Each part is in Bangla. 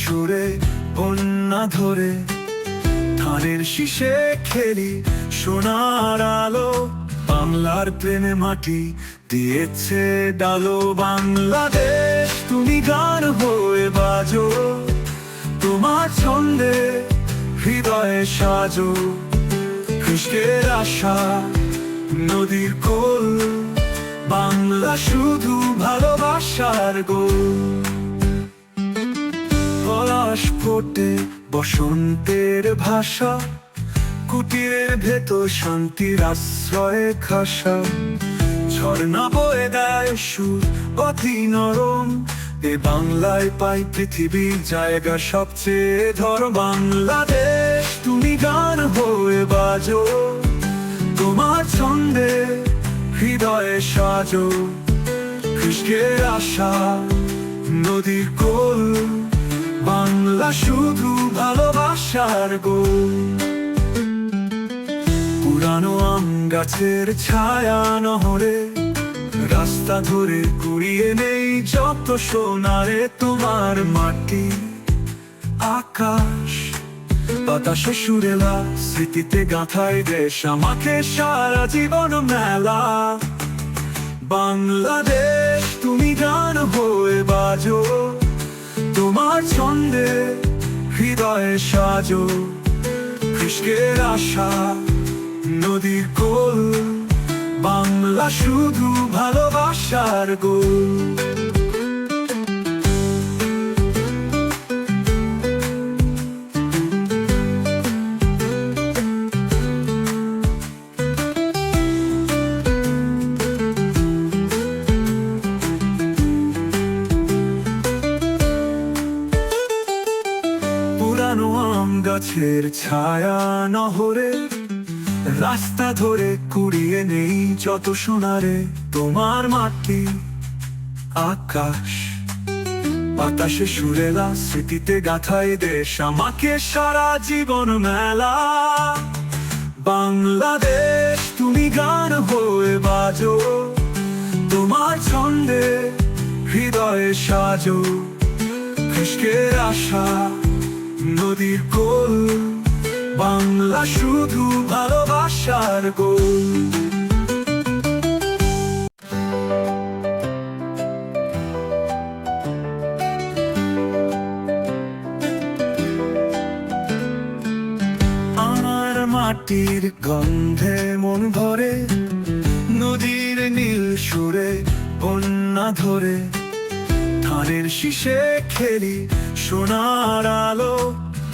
সুরে বন্যা ধরে ধানের শীষে খেলি সোনার আলো। বাংলার প্রেমে মাটি দিয়েছে ডালো। বাংলাদেশ তুমি গান হয়ে বাজো, তোমার ছন্দে হৃদয়ে সাজো। কৃষ্ণের আশা নদীর কোল, বাংলা শুধু ভালোবাসার গোল। পলাশ ফোটে বসন্তের ভাষা, কুটিরের ভেতর শান্তির আশ্রয়ে খাসা। ঝর্ণা বয়ে দেয় সুর অতি নরম, এ বাংলায় পাই পৃথিবীর জায়গা সবচেয়ে ধরম। বাংলাদেশ তুমি গান হয়ে বাজো, তোমার ছন্দে হৃদয়ে সাজো। কৃষ্ণের আশা নদীর কোল, বাংলা শুধু ভালোবাসার গোল। পুরানো আম গাছের ছায়া নহরে, রাস্তা ধরে কুড়িয়ে নেই যত সোনারে। তোমার মাটি আকাশ বাতাসে সুরেলা, স্মৃতিতে গাঁথায় দেশ আমাকে সারা জীবন মেলা। বাংলাদেশ তুমি গান হয়ে বাজো, তোমার ছন্দে হৃদয়ে সাজো। কৃষ্ণের আশা নদীর কোল, বাংলা শুধু ভালোবাসার গোল। পুরানো আম গাছের ছায়া নহরে, রাস্তা ধরে কুড়িয়ে নেই যত সোনারে। তোমার মাটি আকাশ বাতাসে সুরেলা, স্মৃতিতে গাঁথায় দেশ আমাকে সারা জীবন মেলা। বাংলাদেশ তুমি গান হয়ে বাজো, তোমার ছন্দে হৃদয়ে সাজো। কৃষ্ণের আশা নদীর কোল, বাংলা শুধু ভালোবাসার গোল। আমার মাটির গন্ধে মন ভরে, নদীর নীল সুরে বন্যা ধরে ধানের শীষে খেলি সোনার আলো।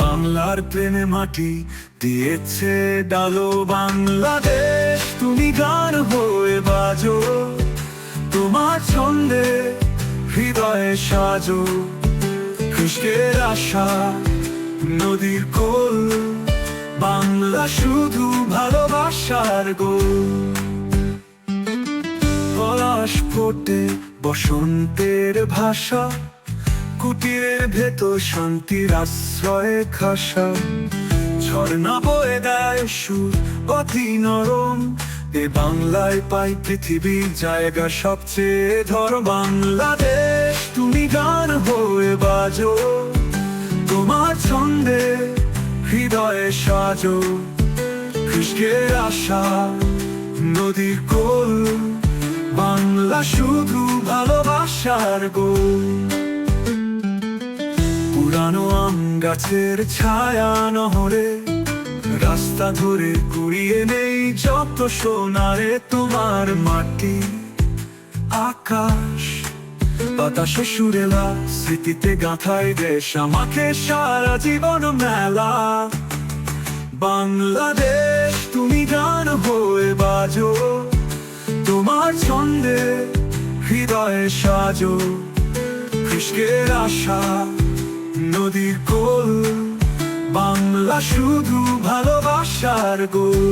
বাংলার প্রেমে মাটি দিয়েছে ডালো। বাংলাদেশ তুমি গান হয়ে বাজো, তোমার ছন্দে হৃদয়ে সাজো। কৃষ্ণের আশা নদীর কোল, বাংলা শুধু ভালোবাসার গোল। পলাশ ফোটে বসন্তের ভাষা, কুটিরের ভেতর শান্তির আশ্রয়ে খাসা। ঝর্ণা বয়ে দেয় সুর অতি নরম, এ বাংলায় পাই পৃথিবীর জায়গা সবচেয়ে ধরম। বাংলাদেশ তুমি গান হয়ে বাজো, তোমার ছন্দে হৃদয়ে সাজো। কৃষ্ণের আশা নদীর কোল, বাংলা শুধু ভালোবাসার গোল। পুরানো আম গাছের ছায়া নহরে, রাস্তা ধরে কুড়িয়ে নেই যত সোনারে। তোমার মাটি আকাশ বাতাসে সুরেলা, স্মৃতিতে গাঁথায় দেশ আমাকে সারা জীবন মেলা। বাংলাদেশ তুমি গান হয়ে বাজো, তোমার ছন্দে হৃদয়ে সাজো। কৃষ্ণের আশা নদীর কোল, বাংলা শুধু ভালোবাসার গোল।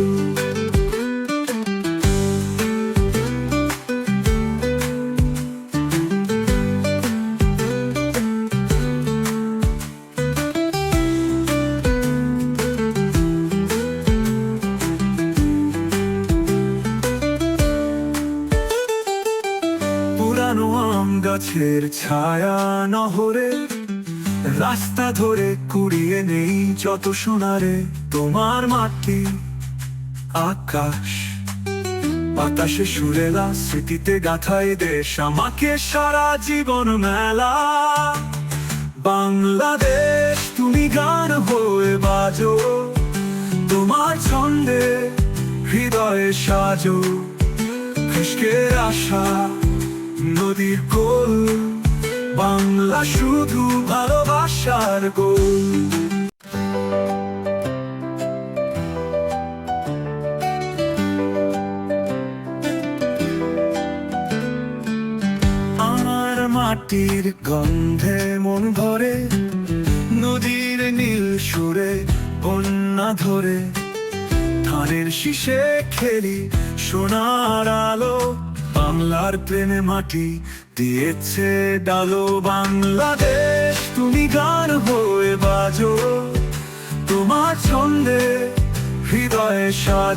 পুরানো আম গাছের ছায়া নহরে, রাস্তা ধরে কুড়িয়ে নেই যত সোনারে তোমার মাটি আকাশ বাতাসে সুরেলা স্মৃতিতে গাথায় দেশ আমাকে সারা জীবন মেলা বাংলাদেশ তুমি গান হয়ে বাজো তোমার ছন্দে হৃদয়ে সাজো খুশকের আশা নদীর কোল বাংলা শুধু ভালোবাসার গোল আমার মাটির গন্ধে মন ভরে নদীর নীল সুরে বন্যা ধরে ধানের শীষে খেলি সোনার আলো বাংলার প্রেমে মাটি দিয়েছে ডালো বাংলাদেশ তুমি গান হয়ে বাজো তোমার ছন্দে হৃদয়ে সাজ